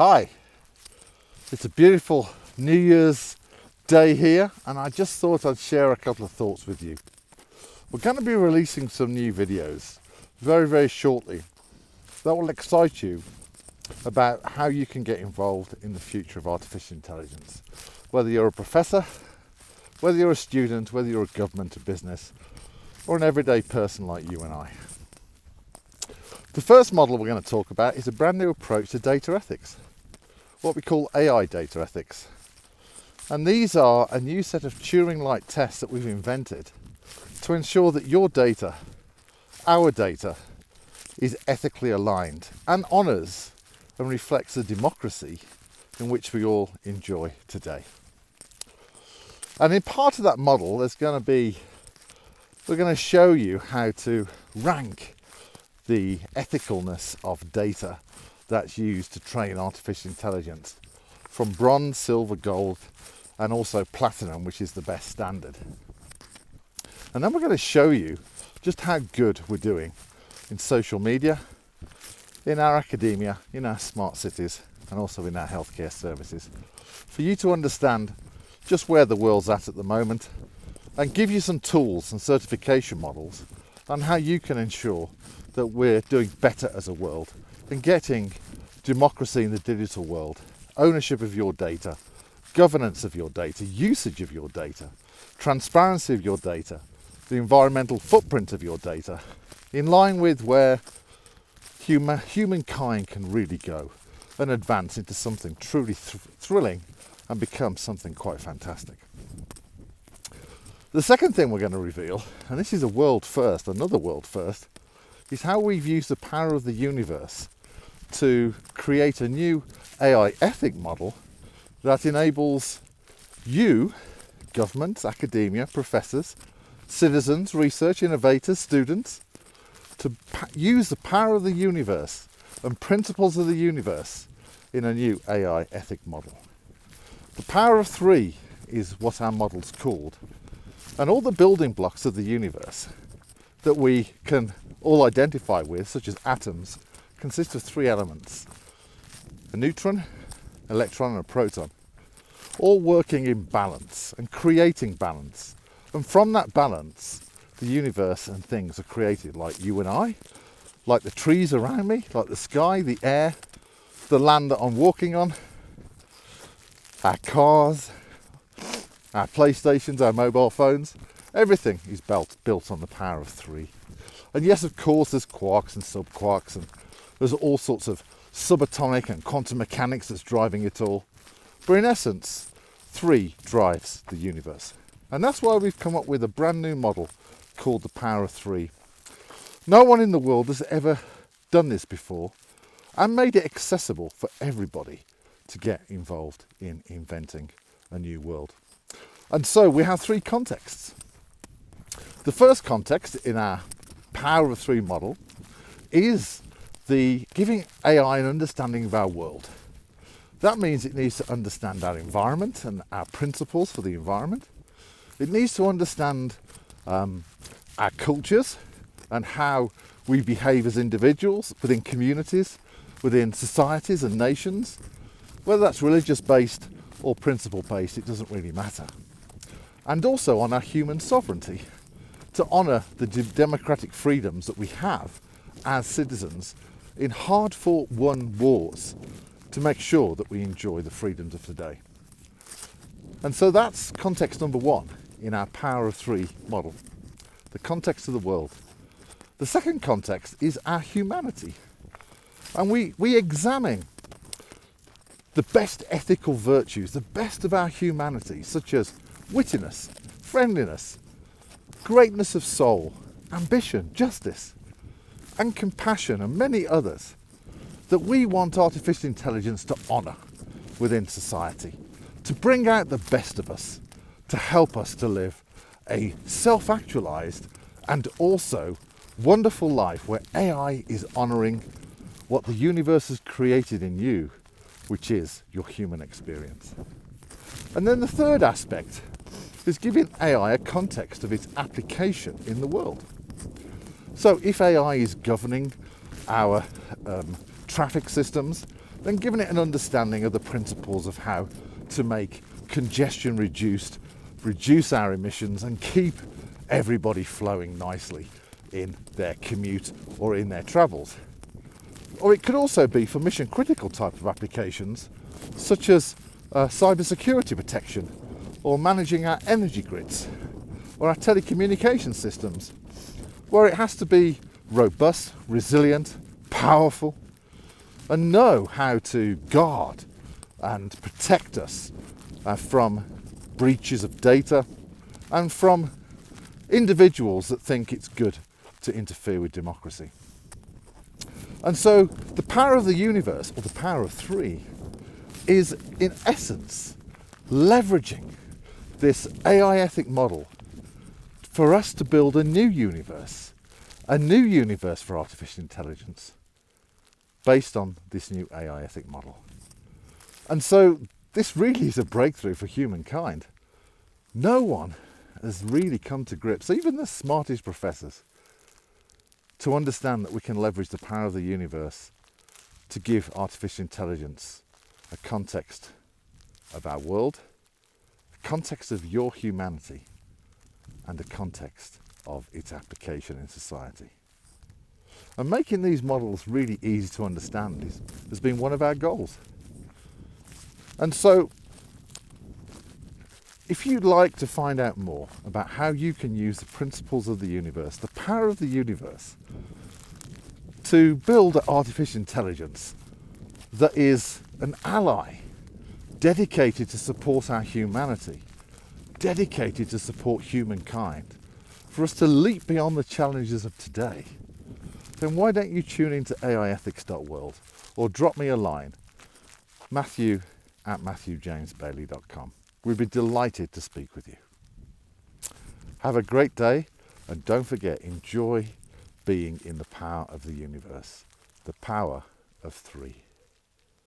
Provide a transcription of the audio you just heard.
Hi, it's a beautiful New Year's day here, and I just thought I'd share a couple of thoughts with you. We're going to be releasing some new videos very shortly that will excite you about how you can get involved in the future of artificial intelligence. Whether you're a professor, whether you're a student, whether you're a government, a business, or an everyday person like you and I. The first model we're going to talk about is a brand new approach to data ethics, what we call AI data ethics. And these are a new set of Turing-Like tests that we've invented to ensure that your data, our data, is ethically aligned and honours and reflects the democracy in which we all enjoy today. And in part of that model, we're going to show you how to rank the ethicalness of data that's used to train artificial intelligence from bronze, silver, gold, and also platinum, which is the best standard. And then we're going to show you just how good we're doing in social media, in our academia, in our smart cities, and also in our healthcare services, for you to understand just where the world's at the moment and give you some tools and certification models on how you can ensure that we're doing better as a world and getting democracy in the digital world, ownership of your data, governance of your data, usage of your data, transparency of your data, the environmental footprint of your data, in line with where humankind can really go and advance into something truly thrilling and become something quite fantastic. The second thing we're going to reveal, and this is a world first, another world first, is how we've used the power of the universe to create a new AI ethic model that enables you, governments, academia, professors, citizens, research, innovators, students, to use the power of the universe and principles of the universe in a new AI ethic model. The power of three is what our model's called. And all the building blocks of the universe that we can all identify with, such as atoms, consist of three elements: a neutron, electron, and a proton, all working in balance and creating balance. And from that balance, the universe and things are created, like you and I, like the trees around me, like the sky, the air, the land that I'm walking on, our cars, our PlayStations, our mobile phones. Everything is built on the power of three. And yes, of course, there's quarks and subquarks, and there's all sorts of subatomic and quantum mechanics that's driving it all. But in essence, three drives the universe. And that's why we've come up with a brand new model called the power of three. No one in the world has ever done this before and made it accessible for everybody to get involved in inventing a new world. And so we have three contexts. The first context in our power of three model is the giving AI an understanding of our world. That means it needs to understand our environment and our principles for the environment. It needs to understand our cultures and how we behave as individuals within communities, within societies and nations. Whether that's religious-based or principle-based, it doesn't really matter. And also on our human sovereignty, to honour the democratic freedoms that we have as citizens in hard-fought won wars to make sure that we enjoy the freedoms of today. And so that's context number one in our power of three model, the context of the world. The second context is our humanity. And we examine the best ethical virtues, the best of our humanity, such as wittiness, friendliness, greatness of soul, ambition, justice, and compassion, and many others that we want artificial intelligence to honour within society, to bring out the best of us, to help us to live a self-actualised and also wonderful life where AI is honouring what the universe has created in you, which is your human experience. And then the third aspect is giving AI a context of its application in the world. So if AI is governing our traffic systems, then giving it an understanding of the principles of how to make congestion reduced, reduce our emissions, and keep everybody flowing nicely in their commute or in their travels. Or it could also be for mission critical type of applications, such as cybersecurity protection, or managing our energy grids, or our telecommunication systems, where it has to be robust, resilient, powerful, and know how to guard and protect us from breaches of data and from individuals that think it's good to interfere with democracy. And so the power of the universe, or the power of three, is in essence leveraging this AI ethic model for us to build a new universe for artificial intelligence based on this new AI ethic model. And so this really is a breakthrough for humankind. No one has really come to grips, even the smartest professors, to understand that we can leverage the power of the universe to give artificial intelligence a context of our world, a context of your humanity, and a context of its application in society. And making these models really easy to understand has been one of our goals. And so, if you'd like to find out more about how you can use the principles of the universe, the power of the universe, to build artificial intelligence that is an ally, dedicated to support our humanity, dedicated to support humankind, for us to leap beyond the challenges of today, then why don't you tune into AIEthics.World or drop me a line, matthew@matthewjamesbailey.com. We'd be delighted to speak with you. Have a great day, and don't forget, enjoy being in the power of the universe, the power of three.